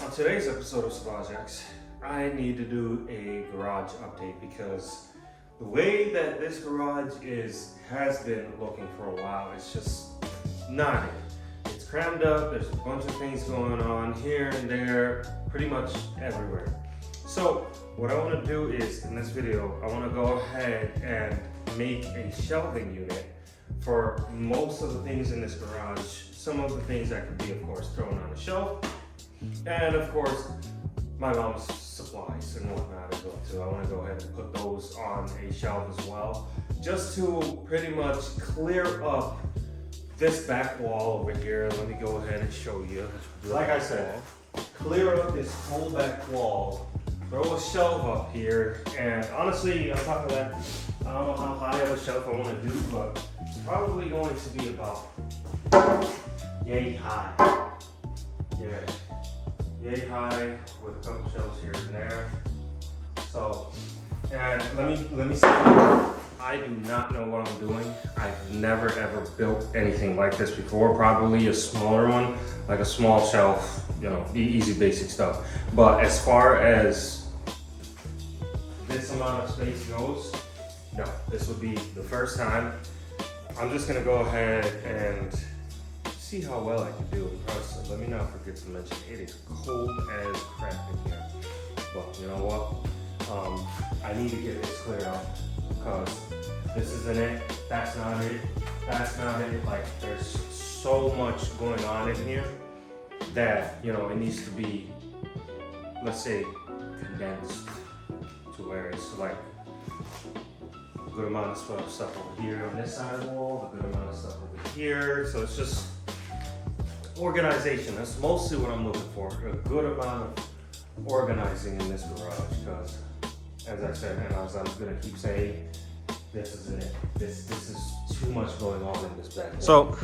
On today's episode of Savauge, I need to do a garage update because the way that this garage has been looking for a while, it's just not it. It's crammed up, there's a bunch of things going on here and there, pretty much everywhere. So what I want to do is, in this video, I want to go ahead and make a shelving unit for most of the things in this garage. Some of the things that could be, of course, thrown on a shelf. And of course, my mom's supplies and whatnot as well too. I want to go ahead and put those on a shelf as well, just to pretty much clear up this back wall over here. Let me go ahead and show you. Like I said, clear up this whole back wall, throw a shelf up here, and honestly, on top of that, I don't know how high of a shelf I want to do, but it's probably going to be about yay high. Yeah. Yay high with a couple shelves here and there. So, and let me say, I do not know what I'm doing. I've never ever built anything like this before. Probably a smaller one, like a small shelf, you know, easy basic stuff. But as far as this amount of space goes, no, this would be the first time. I'm just gonna go ahead and see how well I can do it. Let me not forget to mention, it is cold as crap in here. But you know what? I need to get this cleared up because this isn't it. That's not it. That's not it. Like, there's so much going on in here that, you know, it needs to be, let's say, condensed to where it's like a good amount of stuff over here on this side of the wall, a good amount of stuff over here. So it's just organization. That's mostly what I'm looking for. A good amount of organizing in this garage because, as I said, and as I'm gonna keep saying, this isn't it. This is too much going on in this back. So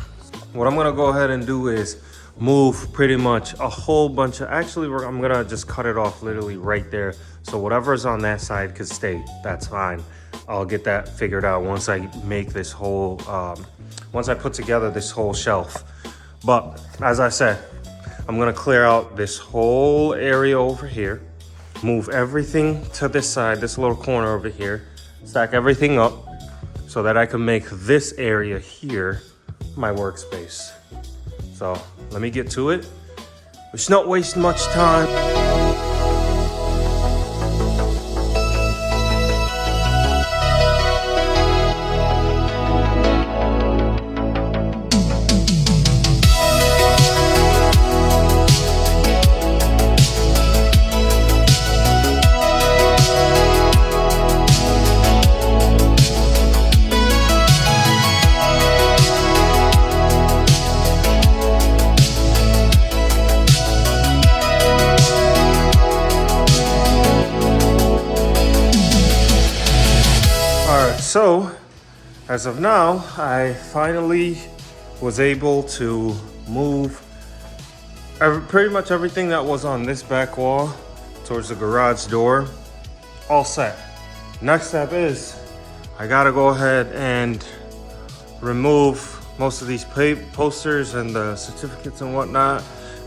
what I'm gonna go ahead and do is move pretty much a whole bunch of, actually I'm gonna just cut it off literally right there. So whatever's on that side could stay, that's fine. I'll get that figured out once I make this whole, once I put together this whole shelf. But as I said, I'm gonna clear out this whole area over here, move everything to this side, this little corner over here, stack everything up so that I can make this area here my workspace. So let me get to it. We should not waste much time. So, as of now, I finally was able to move pretty much everything that was on this back wall towards the garage door, all set. Next step is, I gotta go ahead and remove most of these posters and the certificates and whatnot,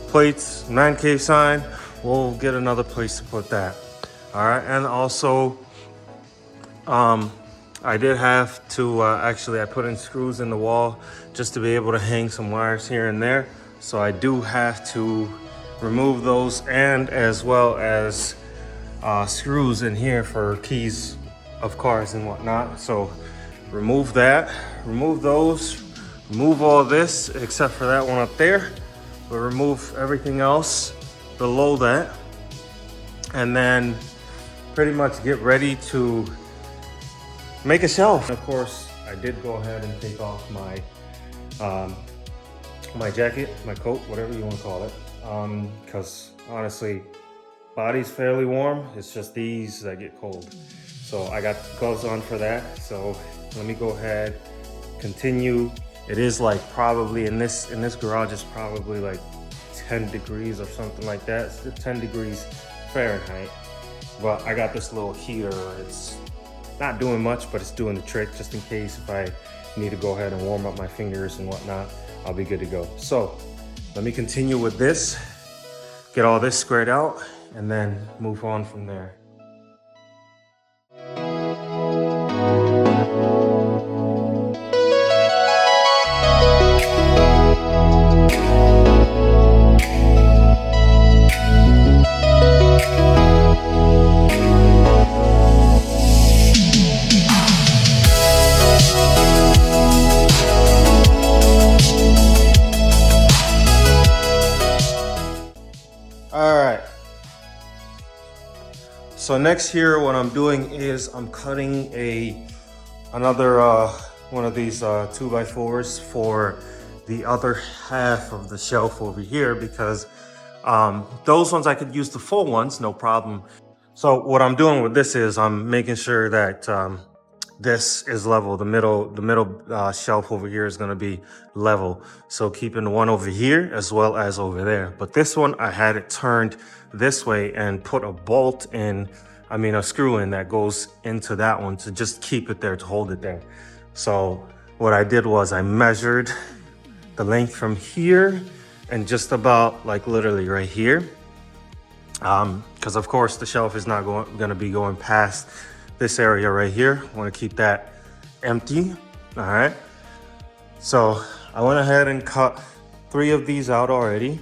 plates, man cave sign. We'll get another place to put that. All right, and also, I did have to, actually I put in screws in the wall just to be able to hang some wires here and there. So I do have to remove those, and as well as screws in here for keys of cars and whatnot. So remove that, remove those, remove all this except for that one up there. But remove everything else below that. And then pretty much get ready to make a shelf. Of course, I did go ahead and take off my my jacket, my coat, whatever you want to call it, because honestly, body's fairly warm. It's just these that get cold. So I got gloves on for that. So let me go ahead, continue. It is like probably in this garage is probably like 10 degrees or something like that. It's 10 degrees Fahrenheit. But I got this little heater. It's not doing much, but it's doing the trick just in case if I need to go ahead and warm up my fingers and whatnot, I'll be good to go. So let me continue with this. get all this squared out, and then move on from there. All right. So next here, what I'm doing is I'm cutting another one of these 2x4s for the other half of the shelf over here, because those ones I could use the full ones, no problem. So what I'm doing with this is I'm making sure that this is level. The middle shelf over here is going to be level. So keeping the one over here as well as over there. But this one, I had it turned this way and put a bolt in, a screw in that goes into that one to just keep it there, to hold it there. So what I did was I measured the length from here and just about like literally right here. Because of course the shelf is not going to be going past this area right here. I want to keep that empty. All right. So I went ahead and cut 3 of these out already.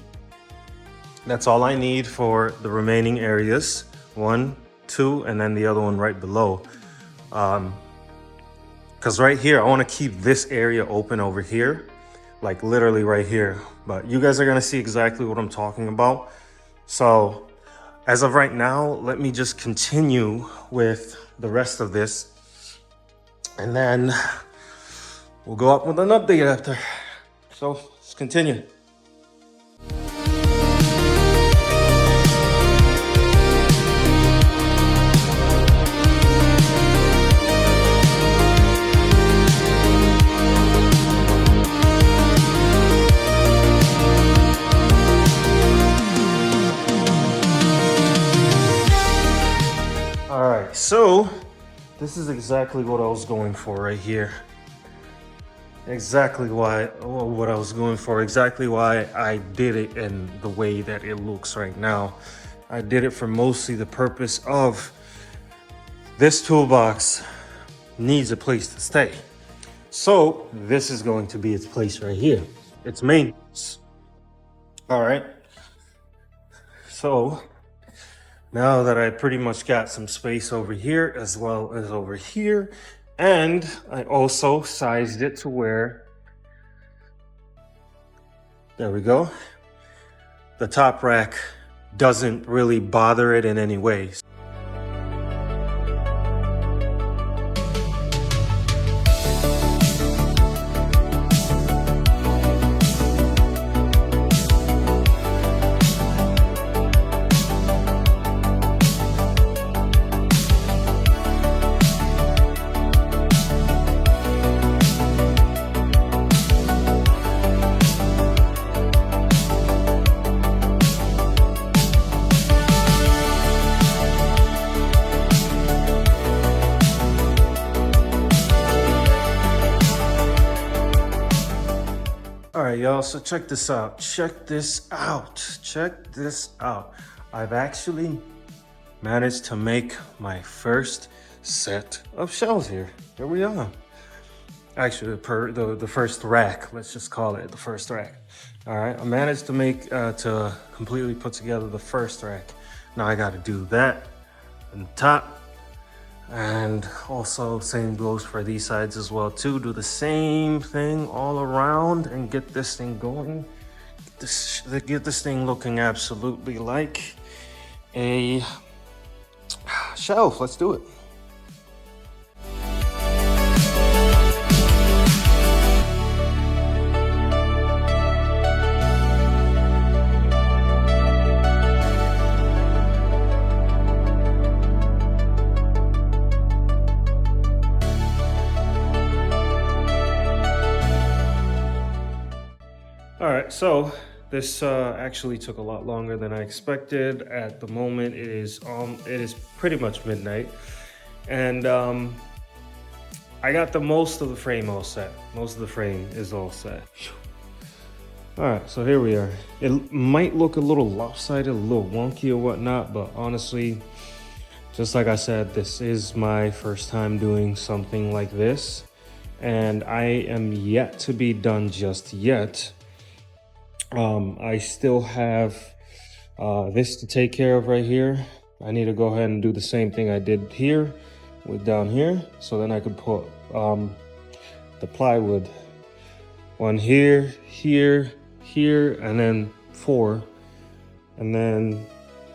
That's all I need for the remaining areas. 1, 2, and then the other one right below. Because right here, I want to keep this area open over here, like literally right here. But you guys are going to see exactly what I'm talking about. So as of right now, let me just continue with the rest of this, and then we'll go up with an update after. So let's continue. So this is exactly what I was going for right here. Exactly what I was going for. Exactly why I did it in the way that it looks right now. I did it for mostly the purpose of this toolbox needs a place to stay. So this is going to be its place right here. Its maintenance. All right. So now that I pretty much got some space over here as well as over here, and I also sized it to where, there we go, the top rack doesn't really bother it in any way. All right, y'all, so check this out. Check this out. I've actually managed to make my first set of shelves here. Here we are. Actually, the first rack, let's just call it the first rack. All right, I managed to to completely put together the first rack. Now I got to do that on the top. And also same goes for these sides as well too. Do the same thing all around and get this thing going. Get this thing looking absolutely like a shelf. Let's do it. All right, so this actually took a lot longer than I expected. At the moment, it is pretty much midnight, and I got most of the frame all set. Most of the frame is all set. All right, so here we are. It might look a little lopsided, a little wonky or whatnot, but honestly, just like I said, this is my first time doing something like this, and I am yet to be done just yet. I still have this to take care of right here. I need to go ahead and do the same thing I did here with down here, so then I could put the plywood one here, here, here, and then 4, and then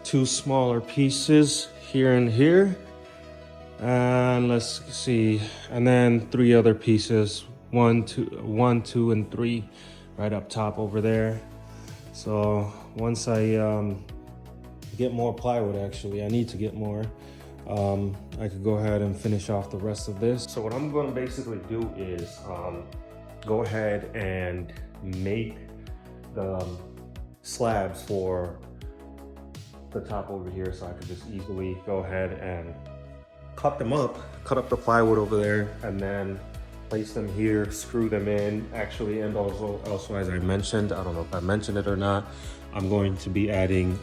2 smaller pieces here and here, and let's see, and then 3 other pieces, 1, 2, and 3 right up top over there. So once I get more plywood, actually I need to get more, I could go ahead and finish off the rest of this. So what I'm going to basically do is go ahead and make the slabs for the top over here, so I could just easily go ahead and cut up the plywood over there, and then place them here, screw them in. Actually, and also as I mentioned, I don't know if I mentioned it or not, I'm going to be adding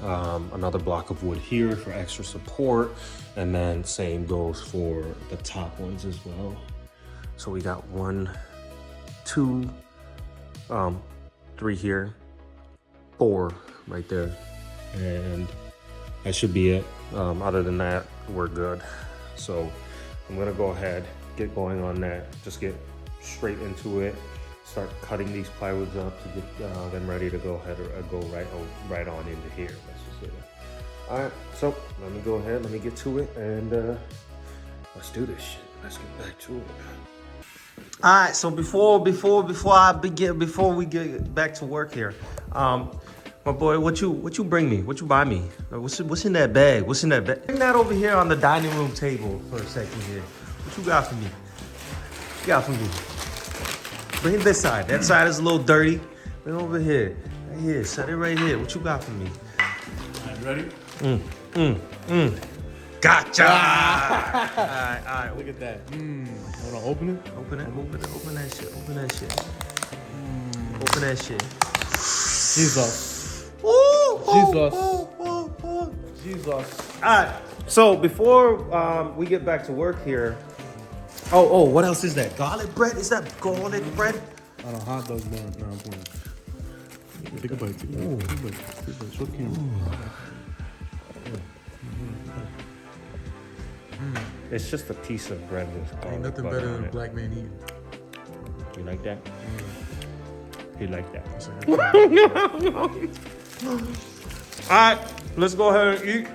another block of wood here for extra support, and then same goes for the top ones as well. So we got 1, 2, 3 here, 4 right there, and that should be it. Other than that, we're good. So I'm gonna go ahead, get going on that, just get straight into it, start cutting these plywoods up to get them ready to go ahead or go right on into here. Let's just say that. All right, so let me go ahead, let me get to it, and let's do this shit. Let's get back to it. All right, so before we get back to work here, my boy, what you bring me? What you buy me? What's in that bag? What's in that bag? Bring that over here on the dining room table for a second here. What you got for me? What you got for me? Bring it this side. That side is a little dirty. Bring it over here. Right here. Set it right here. What you got for me? All right, ready? Gotcha! All right. Look at that. Want to open it? Open that shit. Open that shit. Jesus. Ooh, Jesus. All right. So before we get back to work here, oh, what else is that? Garlic bread? Is that garlic bread? I don't hot dogs, man. No, I'm playing. Take a bite. Take a bite. Show the camera. It's just a piece of bread with garlic. Ain't nothing better than a black man eating. You like that? You like that? All right, let's go ahead and eat,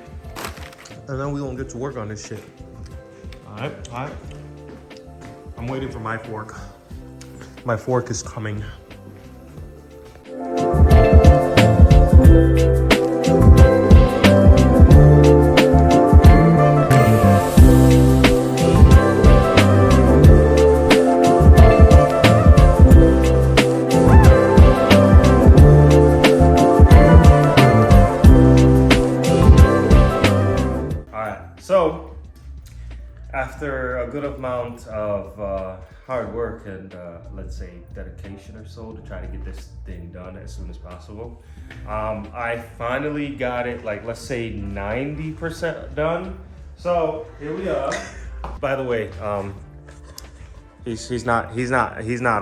and then we're gonna get to work on this shit. All right. I'm waiting for my fork. My fork is coming. So, after a good amount of hard work and let's say dedication or so to try to get this thing done as soon as possible, I finally got it, like, let's say 90% done. So here we are. By the way, he's not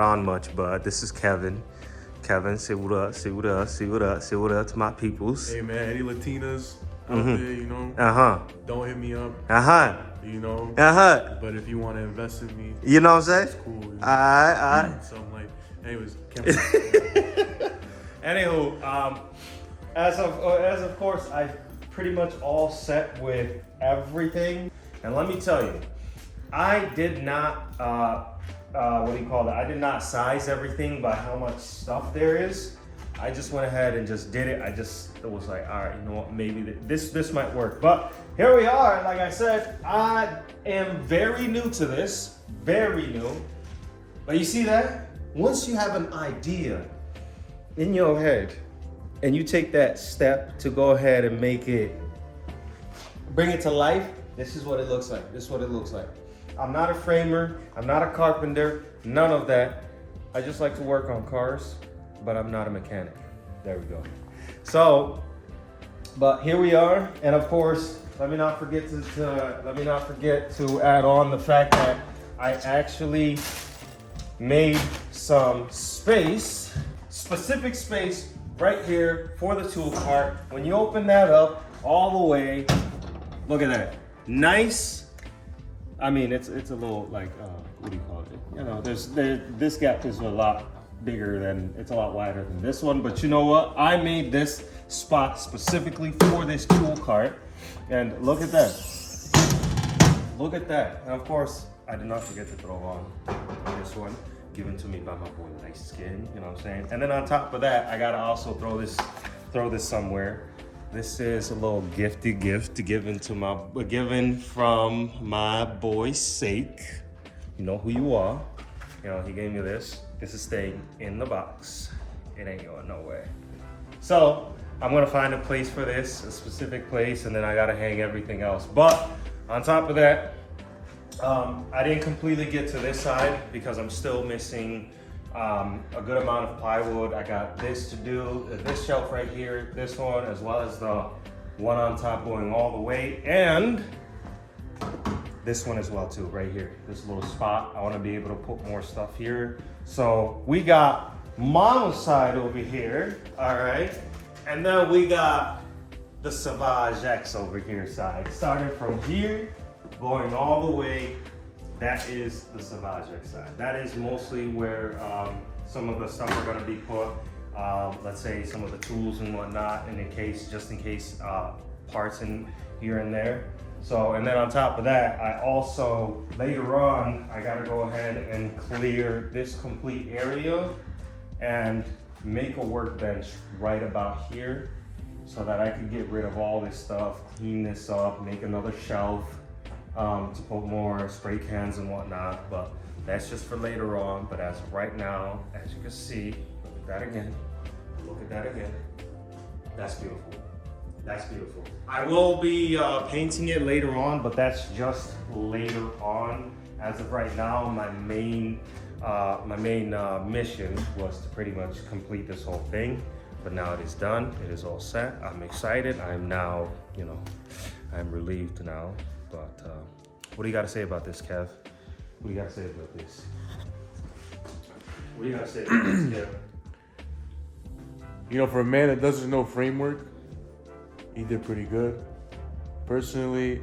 on much, but this is Kevin. Kevin, say what up to my peoples. Hey man, any Latinas out there, you know? Don't hit me up. You know? But if you want to invest in me, You know what I'm saying? it's cool. You know? Alright. Something like, anyways, Anywho, as of course, I pretty much all set with everything. And let me tell you, I did not, I did not size everything by how much stuff there is. I just went ahead and just did it. It was like, all right, you know what, maybe this might work. But here we are. Like I said, I am very new to this, very new. But you see that? Once you have an idea in your head and you take that step to go ahead and bring it to life, this is what it looks like. I'm not a framer, I'm not a carpenter, none of that. I just like to work on cars, but I'm not a mechanic. There we go. So, but here we are, and of course, let me not forget to add on the fact that I actually made some space, specific space right here for the tool cart. When you open that up all the way, look at that. Nice. I mean, it's a little like, what do you call it? You know, this gap is a lot bigger than, it's a lot wider than this one, but you know what? I made this spot specifically for this tool cart, and look at that. Look at that. And of course, I did not forget to throw on this one, given to me by my boy Nice Skin, you know what I'm saying? And then on top of that, I gotta also throw this somewhere. This is a little gift given from my boy Sake. You know who you are. You know, he gave me this. This is staying in the box. It ain't going nowhere. So I'm gonna find a place for this, a specific place, and then I gotta hang everything else. But on top of that, I didn't completely get to this side because I'm still missing a good amount of plywood. I got this to do, this shelf right here, this one, as well as the one on top going all the way, and this one as well too, right here, this little spot. I want to be able to put more stuff here. So we got mono side over here, all right, and then we got the Savauge X over here side. Starting from here, going all the way, that is the Savauge X side. That is mostly where some of the stuff are going to be put. Let's say some of the tools and whatnot, and just in case parts in here and there. So, and then on top of that, I also, later on, I gotta go ahead and clear this complete area and make a workbench right about here so that I can get rid of all this stuff, clean this up, make another shelf to put more spray cans and whatnot. But that's just for later on. But as of right now, as you can see, look at that again. Look at that again. That's beautiful. That's beautiful. I will be painting it later on, but that's just later on. As of right now, my main mission was to pretty much complete this whole thing. But now it is done. It is all set. I'm excited. I'm now, you know, I'm relieved now. But what do you got to say about this, Kev? What do you got to say about this? What do you got to say about this, Kev? You know, for a man that doesn't know framework, he did pretty good. Personally,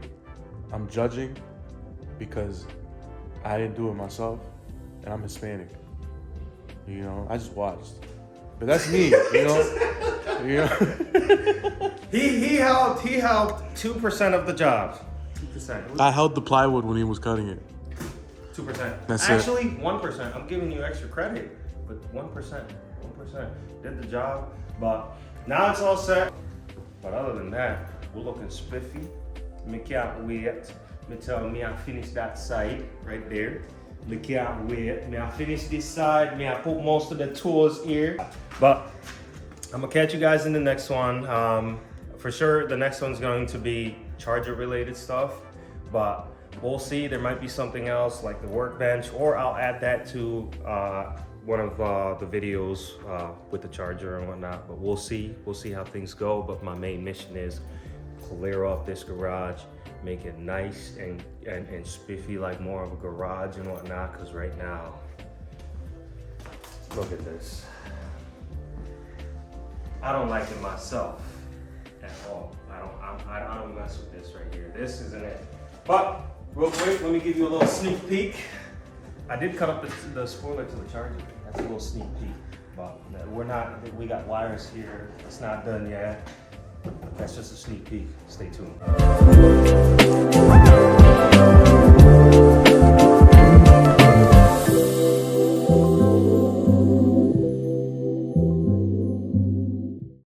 I'm judging because I didn't do it myself, and I'm Hispanic. You know, I just watched. But that's me, you know? You know? He helped 2% of the job. 2%. I held the plywood when he was cutting it. 2%. That's Actually, 1%. I'm giving you extra credit, but 1% did the job. But now it's all set. But other than that, we're looking spiffy. Me can't wait. Me tell me I finished that side right there. Me can't wait. Me I finish this side. Me I put most of the tools here. But I'm gonna catch you guys in the next one. For sure, the next one's going to be charger related stuff. But we'll see. There might be something else like the workbench, or I'll add that to one of the videos with the charger and whatnot. But we'll see how things go. But my main mission is clear off this garage, make it nice and spiffy, like more of a garage and whatnot. Because right now, look at this. I don't like it myself at all. I don't mess with this right here. This isn't it. But real quick, let me give you a little sneak peek. I did cut up the spoiler to the charger. That's a little sneak peek. But we got wires here. It's not done yet. That's just a sneak peek. Stay tuned.